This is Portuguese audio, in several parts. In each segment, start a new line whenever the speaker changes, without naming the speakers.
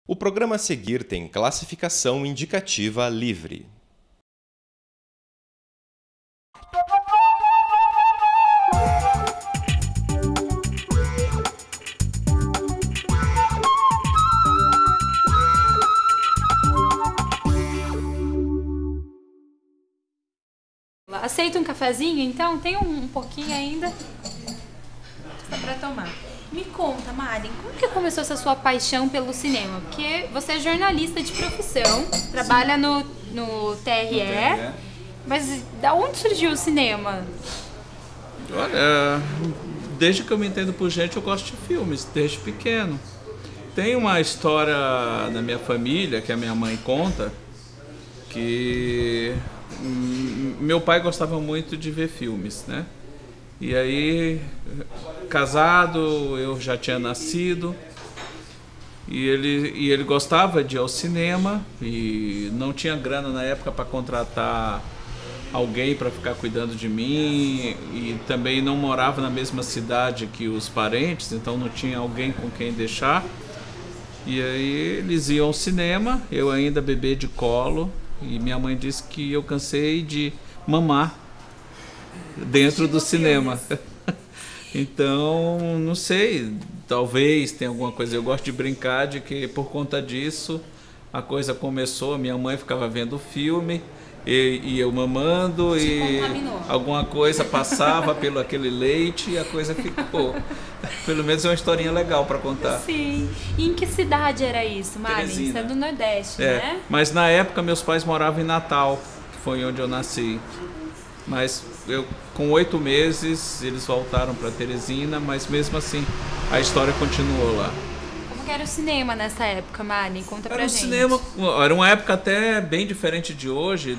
O programa a seguir tem classificação indicativa livre.
Aceita um cafezinho, então? Tem um pouquinho ainda? Dá pra tomar. Me conta, Mari, como que começou essa sua paixão pelo cinema? Porque você é jornalista de profissão, trabalha no TRE, mas da onde surgiu o cinema?
Olha, desde que eu me entendo por gente, eu gosto de filmes, desde pequeno. Tem uma história na minha família, que a minha mãe conta, que meu pai gostava muito de ver filmes, né? E aí, casado, eu já tinha nascido, e ele gostava de ir ao cinema, e não tinha grana na época para contratar alguém para ficar cuidando de mim, e também não morava na mesma cidade que os parentes, então não tinha alguém com quem deixar. E aí eles iam ao cinema, eu ainda bebê de colo, e minha mãe disse que eu cansei de mamar dentro do cinema. Então, não sei, talvez tenha alguma coisa. Eu gosto de brincar de que por conta disso a coisa começou. Minha mãe ficava vendo o filme e eu mamando, e alguma coisa passava pelo aquele leite e a coisa ficou. Pelo menos é uma historinha legal para contar.
Sim. E em que cidade era isso, Mari? Isso é do Nordeste, né?
Mas na época meus pais moravam em Natal, que foi onde eu nasci. Mas com 8 meses eles voltaram para Teresina, mas mesmo assim a história continuou lá.
Como que era o cinema nessa época, Mari? Conta pra gente.
Era uma época até bem diferente de hoje.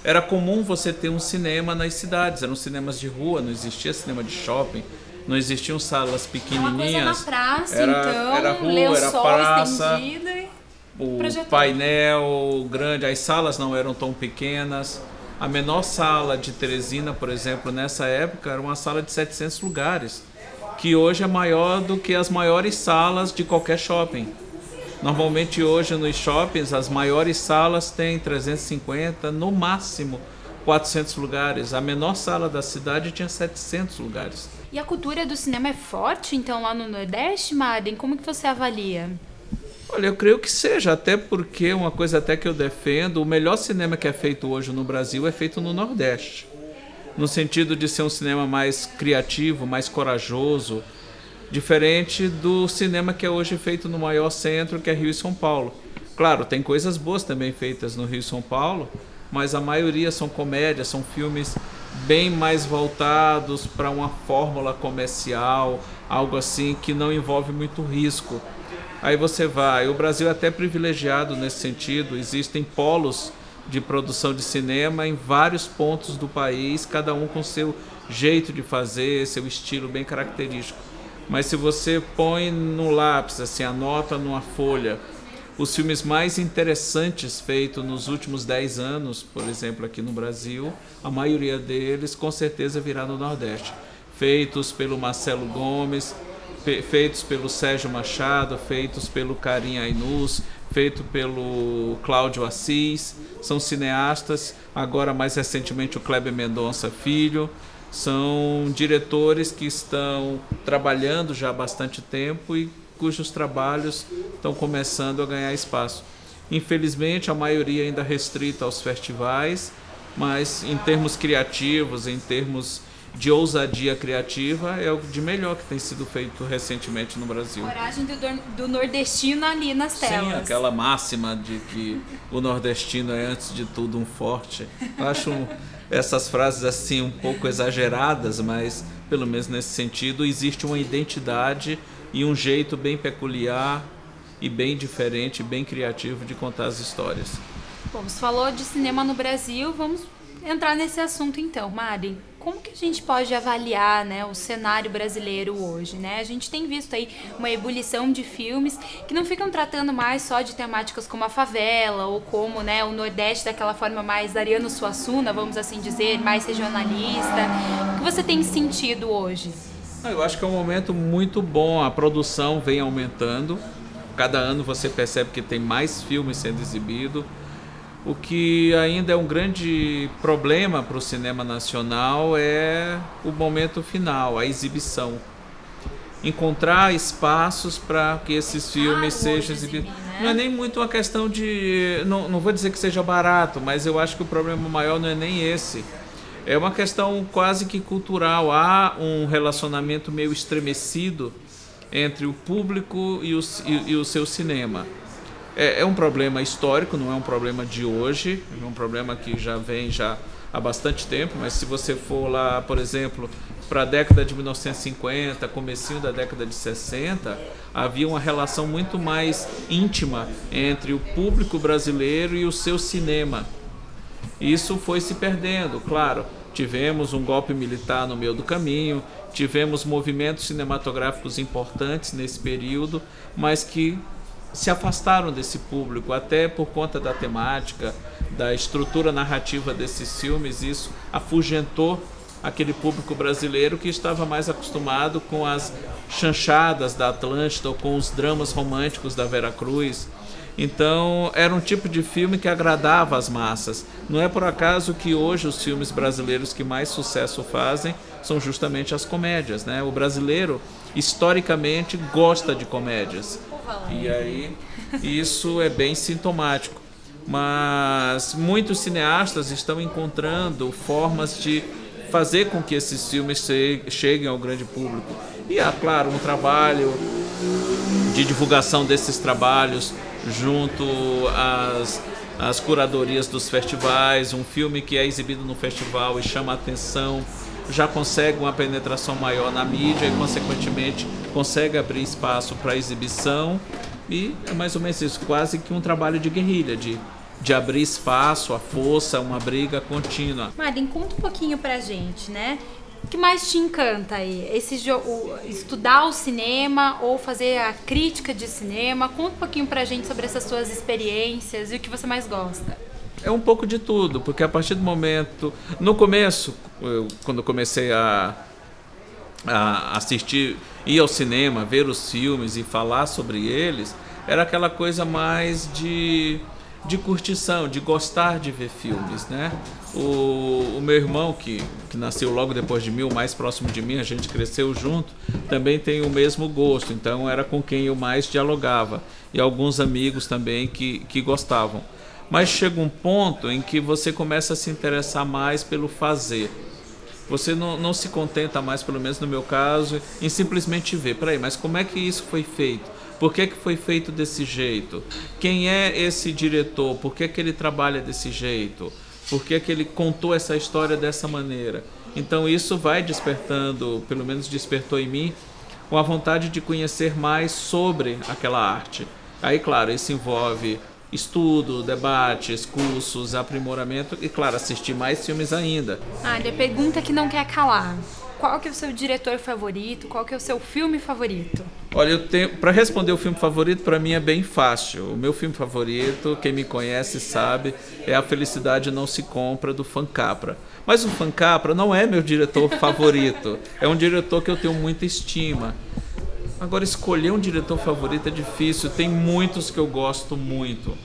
Era comum você ter um cinema nas cidades, eram cinemas de rua, não existia cinema de shopping, não existiam salas pequenininhas.
Uma coisa na praça,
era rua, era praça, o painel grande, as salas não eram tão pequenas. A menor sala de Teresina, por exemplo, nessa época era uma sala de 700 lugares, que hoje é maior do que as maiores salas de qualquer shopping. Normalmente hoje nos shoppings as maiores salas têm 350, no máximo 400 lugares. A menor sala da cidade tinha 700 lugares.
E a cultura do cinema é forte, então, lá no Nordeste, Mari? Como que você avalia?
Olha, eu creio que seja, até porque uma coisa até que eu defendo, o melhor cinema que é feito hoje no Brasil é feito no Nordeste. No sentido de ser um cinema mais criativo, mais corajoso, diferente do cinema que é hoje feito no maior centro, que é Rio e São Paulo. Claro, tem coisas boas também feitas no Rio e São Paulo, mas a maioria são comédias, são filmes bem mais voltados para uma fórmula comercial, algo assim que não envolve muito risco. Aí você vai, o Brasil é até privilegiado nesse sentido, existem polos de produção de cinema em vários pontos do país, cada um com seu jeito de fazer, seu estilo bem característico. Mas se você põe no lápis, assim, anota numa folha, os filmes mais interessantes feitos nos últimos 10 anos, por exemplo, aqui no Brasil, a maioria deles com certeza virá no Nordeste. Feitos pelo Marcelo Gomes, feitos pelo Sérgio Machado, feitos pelo Karim Ainus, feito pelo Cláudio Assis, são cineastas, agora mais recentemente o Kleber Mendonça Filho, são diretores que estão trabalhando já há bastante tempo e cujos trabalhos estão começando a ganhar espaço. Infelizmente a maioria ainda restrita aos festivais, mas em termos criativos, em termos de ousadia criativa, é o de melhor que tem sido feito recentemente no Brasil.
Coragem do nordestino ali nas telas.
Sim, aquela máxima de que o nordestino é antes de tudo um forte. Eu acho essas frases assim um pouco exageradas, mas pelo menos nesse sentido existe uma identidade e um jeito bem peculiar e bem diferente, bem criativo de contar as histórias.
Bom, você falou de cinema no Brasil, vamos entrar nesse assunto então, Mari. Como que a gente pode avaliar, né, o cenário brasileiro hoje, né? A gente tem visto aí uma ebulição de filmes que não ficam tratando mais só de temáticas como a favela ou como, né, o Nordeste daquela forma mais Ariano Suassuna, vamos assim dizer, mais regionalista. O que você tem sentido hoje?
Eu acho que é um momento muito bom, a produção vem aumentando. Cada ano você percebe que tem mais filmes sendo exibidos. O que ainda é um grande problema para o cinema nacional é o momento final, a exibição. Encontrar espaços para que esses filmes sejam exibidos.
Né?
Não é nem muito uma questão de... Não vou dizer que seja barato, mas eu acho que o problema maior não é nem esse. É uma questão quase que cultural. Há um relacionamento meio estremecido entre o público e o seu cinema. É um problema histórico, não é um problema de hoje, é um problema que já vem há bastante tempo, mas se você for lá, por exemplo, para a década de 1950, comecinho da década de 60, havia uma relação muito mais íntima entre o público brasileiro e o seu cinema. Isso foi se perdendo, claro. Tivemos um golpe militar no meio do caminho, tivemos movimentos cinematográficos importantes nesse período, mas que se afastaram desse público, até por conta da temática, da estrutura narrativa desses filmes. Isso afugentou aquele público brasileiro que estava mais acostumado com as chanchadas da Atlântida ou com os dramas românticos da Veracruz. Então era um tipo de filme que agradava as massas. Não é por acaso que hoje os filmes brasileiros que mais sucesso fazem são justamente as comédias, né? O brasileiro historicamente gosta de comédias. E aí isso é bem sintomático. Mas muitos cineastas estão encontrando formas de fazer com que esses filmes cheguem ao grande público. E há, claro, um trabalho de divulgação desses trabalhos junto às curadorias dos festivais. Um filme que é exibido no festival e chama a atenção já consegue uma penetração maior na mídia e, consequentemente, consegue abrir espaço para exibição. E é mais ou menos isso, quase que um trabalho de guerrilha, de abrir espaço, a força, uma briga contínua.
Marlin, conta um pouquinho pra gente, né? O que mais te encanta aí? Estudar o cinema ou fazer a crítica de cinema? Conta um pouquinho pra gente sobre essas suas experiências e o que você mais gosta.
É um pouco de tudo, porque a partir do momento... No começo, quando eu comecei a assistir, ir ao cinema, ver os filmes e falar sobre eles, era aquela coisa mais de curtição, de gostar de ver filmes, né? O meu irmão, que nasceu logo depois de mim, o mais próximo de mim, a gente cresceu junto, também tem o mesmo gosto, então era com quem eu mais dialogava. E alguns amigos também que gostavam. Mas chega um ponto em que você começa a se interessar mais pelo fazer. Você não se contenta mais, pelo menos no meu caso, em simplesmente ver. Peraí, mas como é que isso foi feito? Por que foi feito desse jeito? Quem é esse diretor? Por que ele trabalha desse jeito? Por que ele contou essa história dessa maneira? Então isso vai despertando, pelo menos despertou em mim, uma vontade de conhecer mais sobre aquela arte. Aí, claro, isso envolve estudo, debates, cursos, aprimoramento e, claro, assistir mais filmes ainda.
A pergunta que não quer calar. Qual que é o seu diretor favorito? Qual que é o seu filme favorito?
Olha, para responder o filme favorito, para mim é bem fácil. O meu filme favorito, quem me conhece sabe, é A Felicidade Não Se Compra, do Frank Capra. Mas o Frank Capra não é meu diretor favorito. É um diretor que eu tenho muita estima. Agora, escolher um diretor favorito é difícil. Tem muitos que eu gosto muito.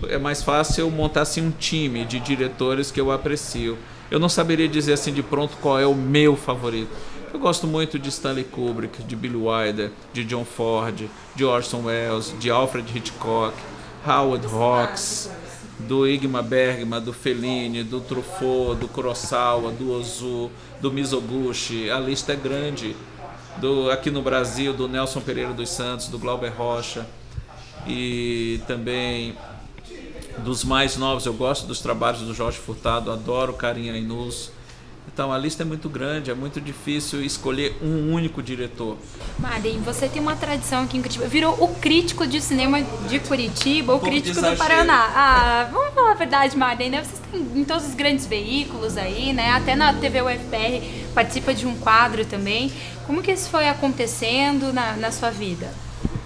É mais fácil eu montar assim um time de diretores que eu aprecio. Eu não saberia dizer assim de pronto qual é o meu favorito. Eu gosto muito de Stanley Kubrick, de Billy Wilder, de John Ford, de Orson Welles, de Alfred Hitchcock, Howard Hawks, do Ingmar Bergman, do Fellini, do Truffaut, do Kurosawa, do Ozu, do Mizoguchi. A lista é grande. Aqui no Brasil, do Nelson Pereira dos Santos, do Glauber Rocha, e também dos mais novos. Eu gosto dos trabalhos do Jorge Furtado, adoro Karim Ainuz. Então a lista é muito grande, é muito difícil escolher um único diretor.
Marlin, você tem uma tradição aqui em Curitiba, virou o crítico de cinema de Curitiba, o crítico do Paraná. Vamos falar a verdade, Marlin, né? Vocês têm em todos os grandes veículos aí, né? Até na TV UFPR participa de um quadro também. Como que isso foi acontecendo na sua vida?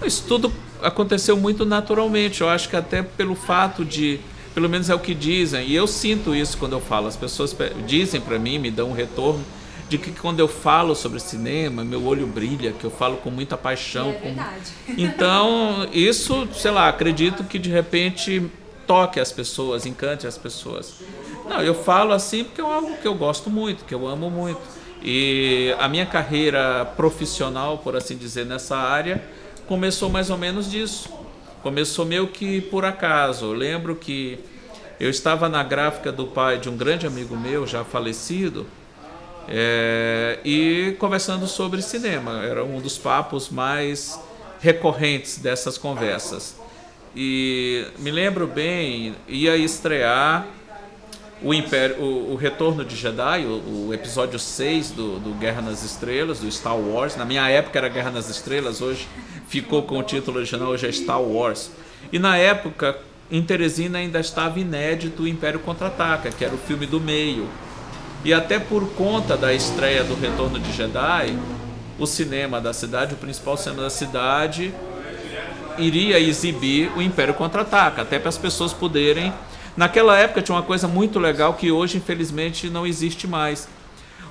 Isso tudo aconteceu muito naturalmente. Eu acho que até pelo fato de, pelo menos é o que dizem, e eu sinto isso quando eu falo, as pessoas dizem para mim, me dão um retorno, de que quando eu falo sobre cinema, meu olho brilha, que eu falo com muita paixão.
É verdade.
Então, isso, sei lá, acredito que de repente toque as pessoas, encante as pessoas. Não, eu falo assim porque é algo que eu gosto muito, que eu amo muito. E a minha carreira profissional, por assim dizer, nessa área, começou mais ou menos disso. Começou meio que por acaso. Eu lembro que eu estava na gráfica do pai de um grande amigo meu, já falecido, e conversando sobre cinema. Era um dos papos mais recorrentes dessas conversas. E me lembro bem, ia estrear o Retorno de Jedi, o episódio 6 do Guerra nas Estrelas, do Star Wars. Na minha época era Guerra nas Estrelas, hoje ficou com o título original, hoje é Star Wars. E na época, em Teresina ainda estava inédito o Império Contra-Ataca, que era o filme do meio. E até por conta da estreia do Retorno de Jedi, o cinema da cidade, o principal cinema da cidade, iria exibir o Império Contra-Ataca, até para as pessoas poderem... Naquela época tinha uma coisa muito legal que hoje, infelizmente, não existe mais.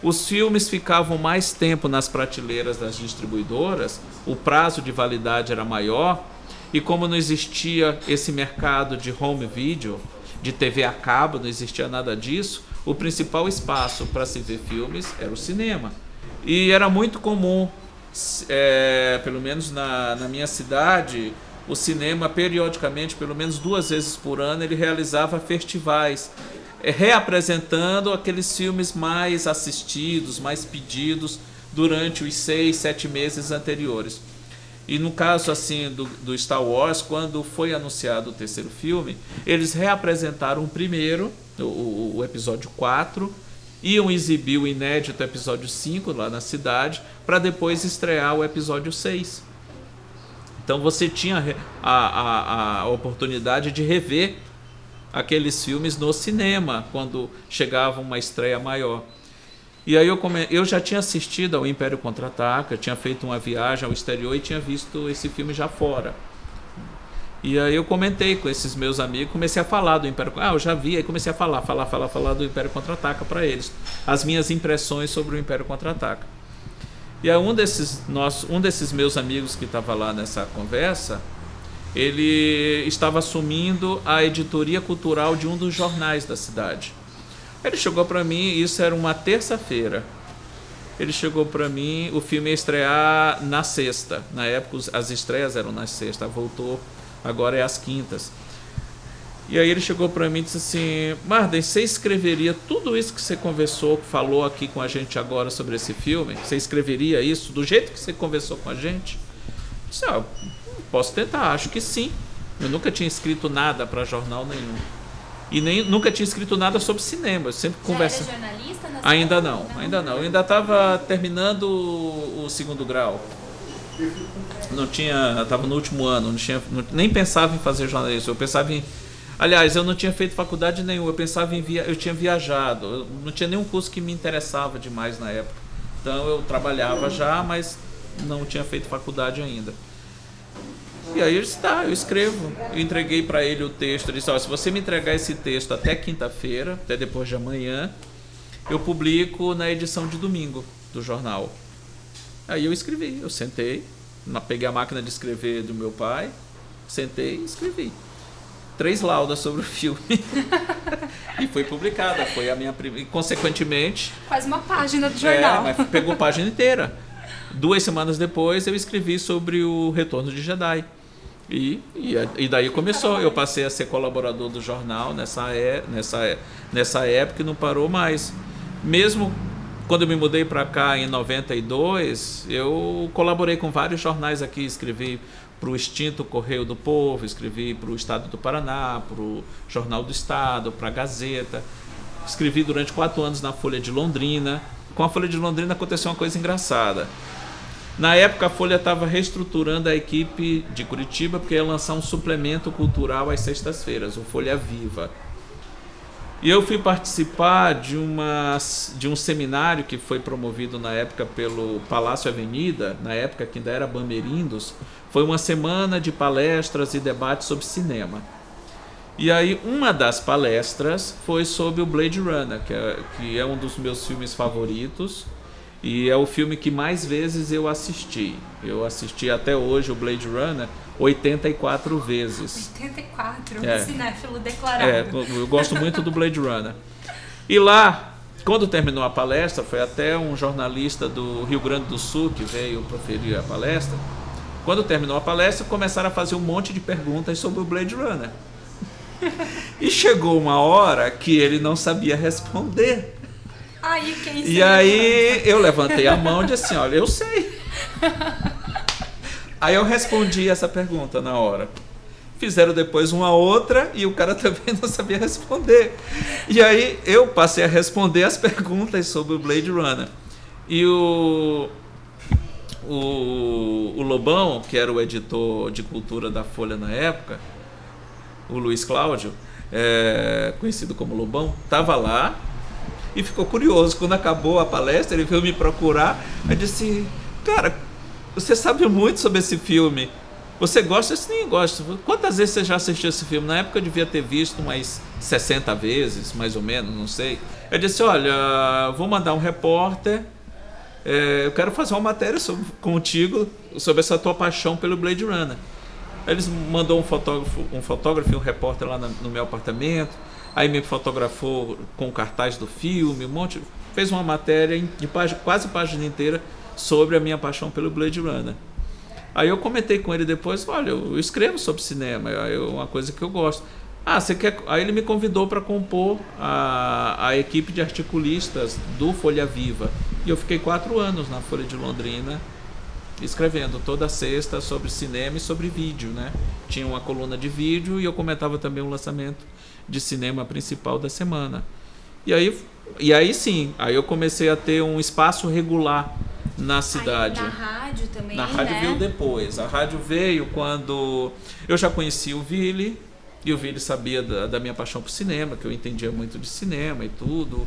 Os filmes ficavam mais tempo nas prateleiras das distribuidoras, o prazo de validade era maior, e como não existia esse mercado de home video, de TV a cabo, não existia nada disso, o principal espaço para se ver filmes era o cinema. E era muito comum, pelo menos na minha cidade, o cinema periodicamente, pelo menos 2 vezes por ano, ele realizava festivais, reapresentando aqueles filmes mais assistidos, mais pedidos durante os 6, 7 meses anteriores. E no caso assim do Star Wars, quando foi anunciado o 3º filme, eles reapresentaram o primeiro, o episódio 4, iam exibir o inédito episódio 5 lá na cidade, para depois estrear o episódio 6. Então você tinha a oportunidade de rever aqueles filmes no cinema, quando chegava uma estreia maior. E aí eu já tinha assistido ao Império Contra-Ataca, tinha feito uma viagem ao exterior e tinha visto esse filme já fora. E aí eu comentei com esses meus amigos, comecei a falar do Império Contra-Ataca. Eu já vi, aí comecei a falar do Império Contra-Ataca para eles. As minhas impressões sobre o Império Contra-Ataca. E aí um desses meus amigos que estava lá nessa conversa, ele estava assumindo a editoria cultural de um dos jornais da cidade. Ele chegou para mim, isso era uma terça-feira. Ele chegou para mim, o filme ia estrear na sexta. Na época as estreias eram na sexta, voltou, agora é às quintas. E aí ele chegou para mim e disse assim: Marden, você escreveria tudo isso que você conversou, falou aqui com a gente agora sobre esse filme? Você escreveria isso do jeito que você conversou com a gente? Eu disse: posso tentar, acho que sim. Eu nunca tinha escrito nada para jornal nenhum. E nunca tinha escrito nada sobre cinema. Eu sempre conversa.
Já era jornalista nessa
ainda
época?
não, ainda não. Eu ainda estava terminando o 2º grau. Não tinha, estava no último ano, nem pensava em fazer jornalismo. Eu pensava em... Aliás, eu não tinha feito faculdade nenhuma, eu tinha viajado, eu não tinha nenhum curso que me interessava demais na época. Então eu trabalhava já, mas não tinha feito faculdade ainda. E aí eu disse: tá, eu escrevo. Eu entreguei para ele o texto, ele disse: se você me entregar esse texto até quinta-feira, até depois de amanhã, eu publico na edição de domingo do jornal. Aí eu escrevi, eu sentei, peguei a máquina de escrever do meu pai, sentei e escrevi 3 laudas sobre o filme. E foi publicada, foi a minha primeira. E, consequentemente...
Quase uma página do jornal.
Mas pegou a página inteira. 2 semanas depois eu escrevi sobre o Retorno de Jedi. E daí começou. Eu passei a ser colaborador do jornal nessa época e não parou mais. Mesmo quando eu me mudei para cá em 92, eu colaborei com vários jornais aqui, escrevi para o extinto Correio do Povo, escrevi para o Estado do Paraná, para o Jornal do Estado, para a Gazeta. Escrevi durante 4 anos na Folha de Londrina. Com a Folha de Londrina aconteceu uma coisa engraçada. Na época a Folha estava reestruturando a equipe de Curitiba porque ia lançar um suplemento cultural às sextas-feiras, o Folha Viva. E eu fui participar de um seminário que foi promovido na época pelo Palácio Avenida, na época que ainda era Bamerindos. Foi uma semana de palestras e debates sobre cinema. E aí uma das palestras foi sobre o Blade Runner, que é um dos meus filmes favoritos. E é o filme que mais vezes eu assisti. Eu assisti até hoje o Blade Runner 84 vezes.
84,
É.
cinéfilo declarado.
Eu gosto muito do Blade Runner. E lá, quando terminou a palestra, foi até um jornalista do Rio Grande do Sul que veio proferir a palestra. Quando terminou a palestra, começaram a fazer um monte de perguntas sobre o Blade Runner. E chegou uma hora que ele não sabia responder.
Aí, quem
E aí eu levantei a mão e disse assim, olha, eu sei. Aí eu respondi essa pergunta na hora. Fizeram depois uma outra e o cara também não sabia responder. E aí eu passei a responder as perguntas sobre o Blade Runner. E o Lobão, que era o editor de cultura da Folha na época, o Luiz Cláudio, conhecido como Lobão, estava lá e ficou curioso. Quando acabou a palestra, ele veio me procurar e disse, cara, você sabe muito sobre esse filme. Você gosta? Eu disse, nem gosto. Quantas vezes você já assistiu esse filme? Na época eu devia ter visto umas 60 vezes, mais ou menos, não sei. Eu disse, olha, vou mandar um repórter, eu quero fazer uma matéria contigo sobre essa tua paixão pelo Blade Runner. Eles mandou um fotógrafo e um repórter lá no meu apartamento, aí me fotografou com o cartaz do filme, fez uma matéria de quase página inteira sobre a minha paixão pelo Blade Runner. Aí eu comentei com ele depois, olha, eu escrevo sobre cinema, é uma coisa que eu gosto. Você quer? Aí ele me convidou para compor a equipe de articulistas do Folha Viva. E eu fiquei 4 anos na Folha de Londrina, escrevendo toda sexta sobre cinema e sobre vídeo, né? Tinha uma coluna de vídeo e eu comentava também o lançamento de cinema principal da semana. E aí sim, aí eu comecei a ter um espaço regular na cidade.
Aí, na rádio também,
na rádio,
né?
Veio depois. A rádio veio quando eu já conheci o Vili, e o Vili sabia da minha paixão por cinema, que eu entendia muito de cinema e tudo.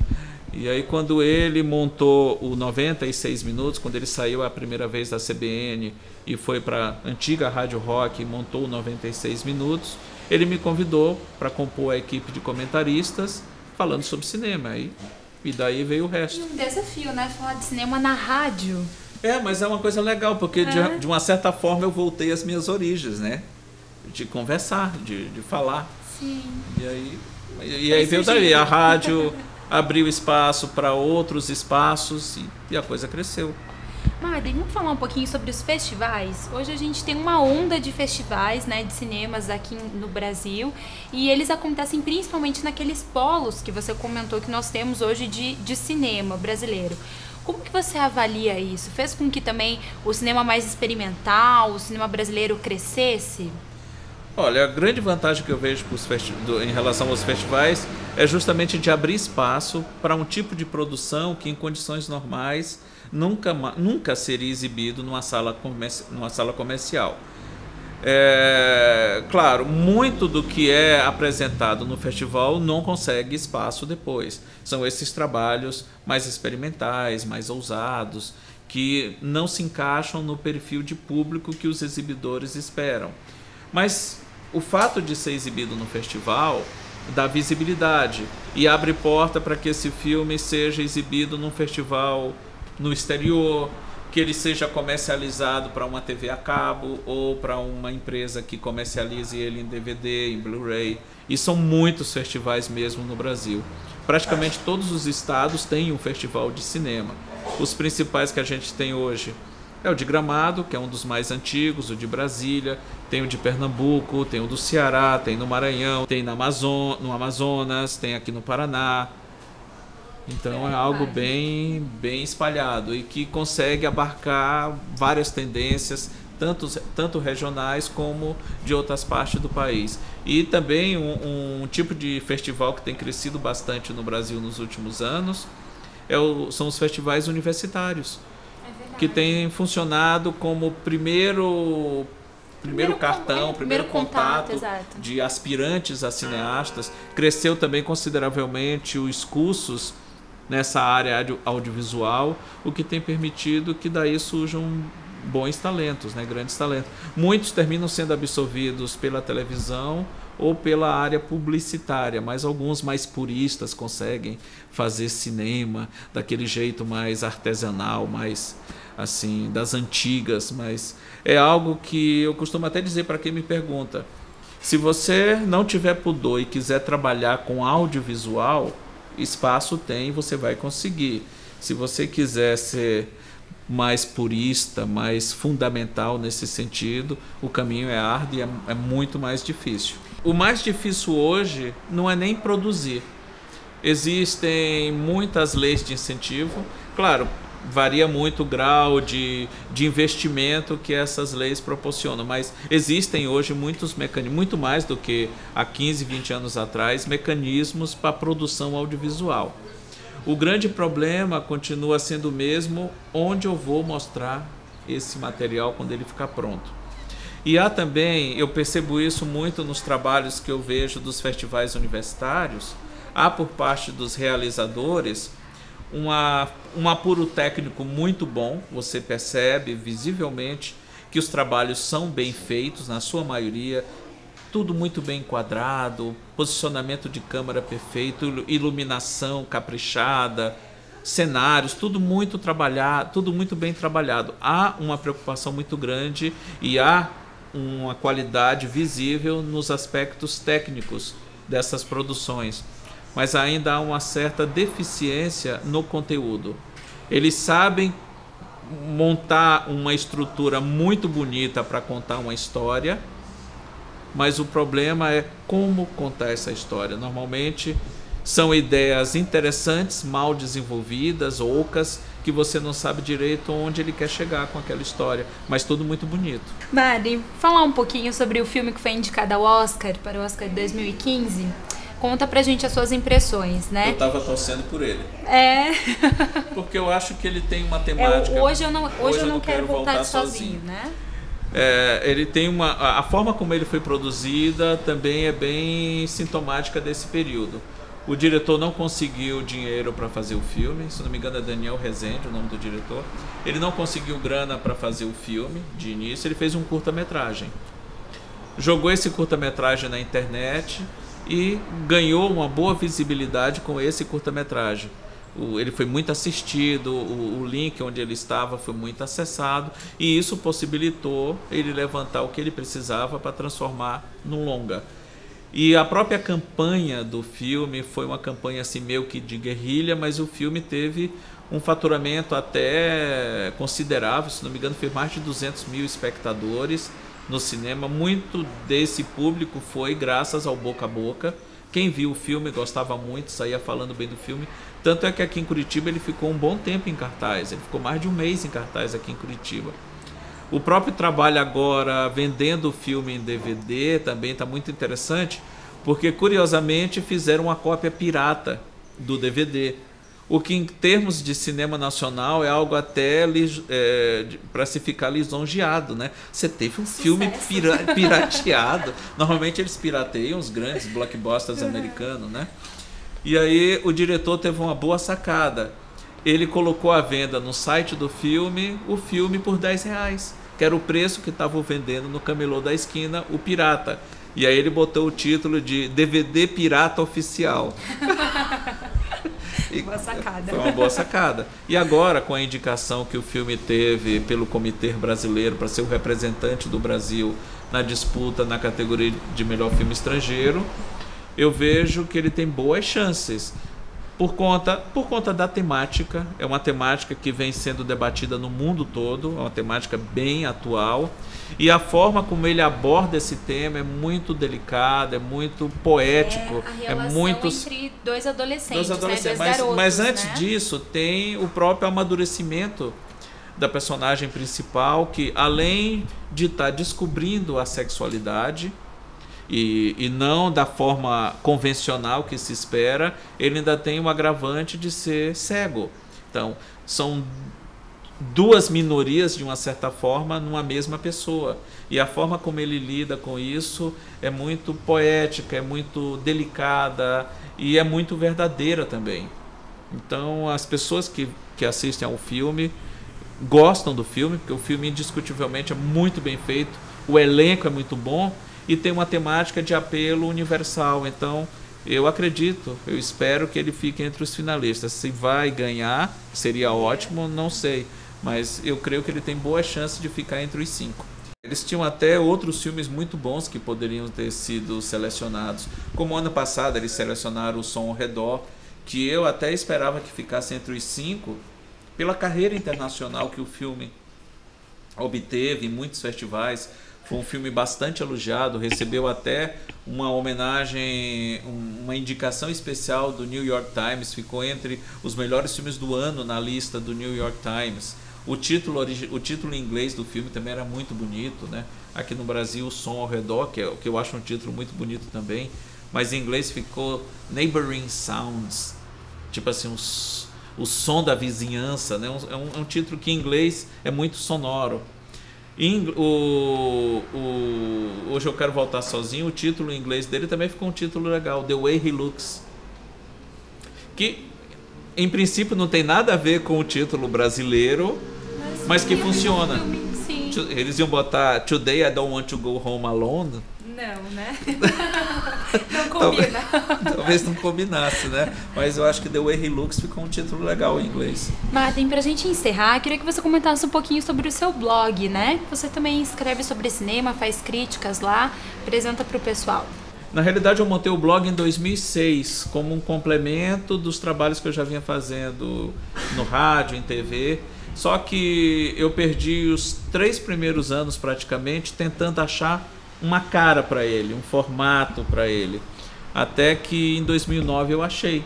E aí quando ele montou o 96 Minutos, quando ele saiu a primeira vez da CBN e foi para a antiga Rádio Rock e montou o 96 Minutos, ele me convidou para compor a equipe de comentaristas falando sobre cinema. E daí veio o resto.
Um desafio, né? Falar de cinema na rádio.
Mas é uma coisa legal, porque de uma certa forma eu voltei às minhas origens, né? De conversar, de falar.
Sim.
E aí veio daí. A rádio abriu espaço para outros espaços e a coisa cresceu.
Mari, vamos falar um pouquinho sobre os festivais? Hoje a gente tem uma onda de festivais, né, de cinemas aqui no Brasil, e eles acontecem principalmente naqueles polos que você comentou que nós temos hoje de cinema brasileiro. Como que você avalia isso? Fez com que também o cinema mais experimental, o cinema brasileiro crescesse?
Olha, a grande vantagem que eu vejo em relação aos festivais é justamente de abrir espaço para um tipo de produção que em condições normais nunca seria exibido numa sala comercial. Claro, muito do que é apresentado no festival não consegue espaço depois. São esses trabalhos mais experimentais, mais ousados, que não se encaixam no perfil de público que os exibidores esperam. Mas o fato de ser exibido no festival dá visibilidade e abre porta para que esse filme seja exibido num festival no exterior, que ele seja comercializado para uma TV a cabo ou para uma empresa que comercialize ele em DVD, em Blu-ray. E são muitos festivais mesmo no Brasil. Praticamente todos os estados têm um festival de cinema. Os principais que a gente tem hoje é o de Gramado, que é um dos mais antigos, o de Brasília, tem o de Pernambuco, tem o do Ceará, tem no Maranhão, tem no Amazonas, tem aqui no Paraná. Então é algo bem espalhado e que consegue abarcar várias tendências, tanto regionais como de outras partes do país. E também um tipo de festival que tem crescido bastante no Brasil nos últimos anos são os festivais universitários, que têm funcionado como primeiro contato de aspirantes a cineastas. Cresceu também consideravelmente os cursos nessa área audiovisual, o que tem permitido que daí surjam bons talentos, né, grandes talentos. Muitos terminam sendo absorvidos pela televisão ou pela área publicitária, mas alguns mais puristas conseguem fazer cinema daquele jeito mais artesanal, mais assim, das antigas, mas é algo que eu costumo até dizer para quem me pergunta: se você não tiver pudor e quiser trabalhar com audiovisual, espaço tem, você vai conseguir. Se você quiser ser mais purista, mais fundamental nesse sentido, o caminho é árduo e é muito mais difícil. O mais difícil hoje não é nem produzir. Existem muitas leis de incentivo, claro, varia muito o grau de investimento que essas leis proporcionam, mas existem hoje muitos mecanismos, muito mais do que há 15, 20 anos atrás, mecanismos para a produção audiovisual. O grande problema continua sendo o mesmo: onde eu vou mostrar esse material quando ele ficar pronto. E há também, eu percebo isso muito nos trabalhos que eu vejo dos festivais universitários, há por parte dos realizadores um apuro técnico muito bom. Você percebe visivelmente que os trabalhos são bem feitos, na sua maioria, tudo muito bem enquadrado, posicionamento de câmera perfeito, iluminação caprichada, cenários, tudo muito trabalhado, tudo muito bem trabalhado. Há uma preocupação muito grande e há uma qualidade visível nos aspectos técnicos dessas produções, mas ainda há uma certa deficiência no conteúdo. Eles sabem montar uma estrutura muito bonita para contar uma história, mas o problema é como contar essa história. Normalmente são ideias interessantes, mal desenvolvidas, ocas, que você não sabe direito onde ele quer chegar com aquela história, mas tudo muito bonito.
Mari, falar um pouquinho sobre o filme que foi indicado ao Oscar, para o Oscar de 2015. Conta pra gente as suas impressões, né?
Eu tava torcendo por ele.
É.
Porque eu acho que ele tem uma temática...
Hoje eu não quero voltar sozinho, né?
Ele tem a forma como ele foi produzida também é bem sintomática desse período. O diretor não conseguiu dinheiro para fazer o filme, se não me engano é Daniel Rezende o nome do diretor. Ele não conseguiu grana para fazer o filme de início, ele fez um curta-metragem. Jogou esse curta-metragem na internet e ganhou uma boa visibilidade com esse curta-metragem. Ele foi muito assistido, o link onde ele estava foi muito acessado, e isso possibilitou ele levantar o que ele precisava para transformar num longa. E a própria campanha do filme foi uma campanha assim meio que de guerrilha, mas o filme teve um faturamento até considerável, se não me engano foi mais de 200 mil espectadores no cinema. Muito desse público foi graças ao boca a boca. Quem viu o filme gostava muito, saía falando bem do filme. Tanto é que aqui em Curitiba ele ficou um bom tempo em cartaz. Ele ficou mais de um mês em cartaz aqui em Curitiba. O próprio trabalho agora vendendo o filme em DVD também está muito interessante, porque curiosamente fizeram uma cópia pirata do DVD. O que em termos de cinema nacional é algo até para se ficar lisonjeado, né? Você teve um filme pirateado. Normalmente eles pirateiam os grandes blockbusters americanos, né? E aí o diretor teve uma boa sacada. Ele colocou à venda no site do filme o filme por R$10, que era o preço que estavam vendendo no camelô da esquina, o pirata. E aí ele botou o título de DVD Pirata Oficial.
Boa sacada.
Foi uma boa sacada. E agora, com a indicação que o filme teve pelo Comitê Brasileiro para ser o representante do Brasil na disputa na categoria de melhor filme estrangeiro, eu vejo que ele tem boas chances. Por conta da temática, é uma temática que vem sendo debatida no mundo todo, é uma temática bem atual, e a forma como ele aborda esse tema é muito delicada, é muito poético.
A relação entre dois adolescentes, né? Dois garotos,
mas antes
né?
disso tem o próprio amadurecimento da personagem principal, que além de estar descobrindo a sexualidade, e não da forma convencional que se espera, ele ainda tem o agravante de ser cego. Então, são duas minorias, de uma certa forma, numa mesma pessoa. E a forma como ele lida com isso é muito poética, é muito delicada e é muito verdadeira também. Então, as pessoas que assistem ao filme gostam do filme, porque o filme indiscutivelmente é muito bem feito, o elenco é muito bom. e tem uma temática de apelo universal. Então, eu acredito, eu espero que ele fique entre os finalistas. Se vai ganhar, seria ótimo, não sei. Mas eu creio que ele tem boa chance de ficar entre os 5. Eles tinham até outros filmes muito bons que poderiam ter sido selecionados. Como ano passado eles selecionaram O Som ao Redor, que eu até esperava que ficasse entre os 5, pela carreira internacional que o filme obteve em muitos festivais. Foi um filme bastante elogiado, recebeu até uma homenagem, uma indicação especial do New York Times, ficou entre os melhores filmes do ano na lista do New York Times. O título em inglês do filme também era muito bonito, né? Aqui no Brasil, O Som ao Redor, que eu acho um título muito bonito também, mas em inglês ficou Neighboring Sounds, tipo assim, o som da vizinhança, né? É um título que em inglês é muito sonoro. Hoje Eu Quero Voltar Sozinho, o título em inglês dele também ficou um título legal, The Way He Looks, que em princípio não tem nada a ver com o título brasileiro, mas que funciona.
Sim.
Eles iam botar Today I Don't Want to Go Home Alone.
Não, né? Não combina.
Talvez não combinasse, né? Mas eu acho que The Way He Looks ficou um título legal em inglês.
Martin, pra gente encerrar, queria que você comentasse um pouquinho sobre o seu blog, né? Você também escreve sobre cinema, faz críticas lá, apresenta pro pessoal.
Na realidade, eu montei o blog em 2006 como um complemento dos trabalhos que eu já vinha fazendo no rádio, em TV. Só que eu perdi os 3 primeiros anos praticamente tentando achar uma cara para ele, um formato para ele. Até que em 2009 eu achei.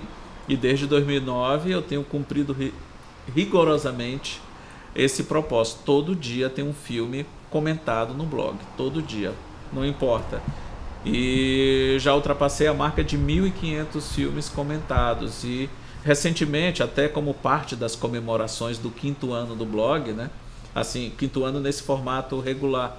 E desde 2009 eu tenho cumprido rigorosamente esse propósito. Todo dia tem um filme comentado no blog. Todo dia. Não importa. E já ultrapassei a marca de 1.500 filmes comentados. E recentemente, até como parte das comemorações do 5º ano do blog, né? Assim, 5º ano nesse formato regular.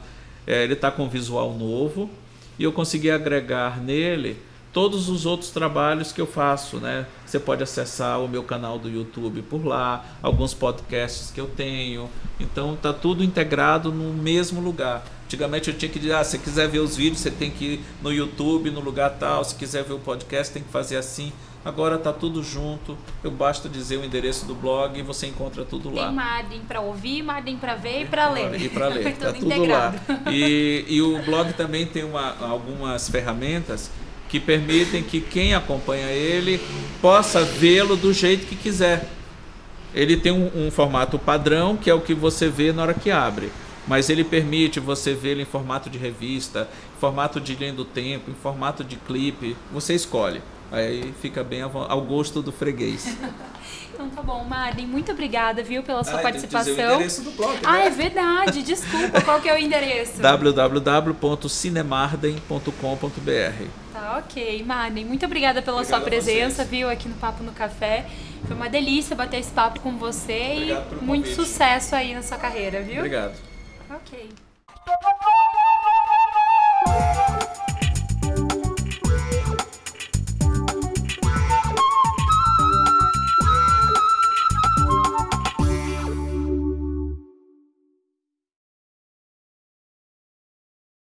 Ele está com visual novo e eu consegui agregar nele todos os outros trabalhos que eu faço, né? Você pode acessar o meu canal do YouTube por lá, alguns podcasts que eu tenho. Então está tudo integrado no mesmo lugar. Antigamente eu tinha que dizer, se quiser ver os vídeos, você tem que ir no YouTube, no lugar tal. Se quiser ver o podcast, tem que fazer assim. Agora está tudo junto. Eu basta dizer o endereço do blog e você encontra tudo lá.
Tem Martin para ouvir, Martin para ver e para ler.
E para ler, está tudo lá. E o blog também tem algumas ferramentas que permitem que quem acompanha ele possa vê-lo do jeito que quiser. Ele tem um formato padrão, que é o que você vê na hora que abre. Mas ele permite você vê-lo em formato de revista, em formato de linha do tempo, em formato de clipe. Você escolhe. Aí fica bem ao gosto do freguês.
Então tá bom, Martin, muito obrigada, viu, pela sua participação.
Dizer o endereço do blog,
né?
É
verdade, desculpa, qual que é o endereço?
www.cinemarden.com.br.
Tá, ok, Martin, muito obrigada pela sua presença, viu, aqui no Papo no Café. Foi uma delícia bater esse papo com você. Obrigado e muito convite. Sucesso aí na sua carreira, viu?
Obrigado.
Ok.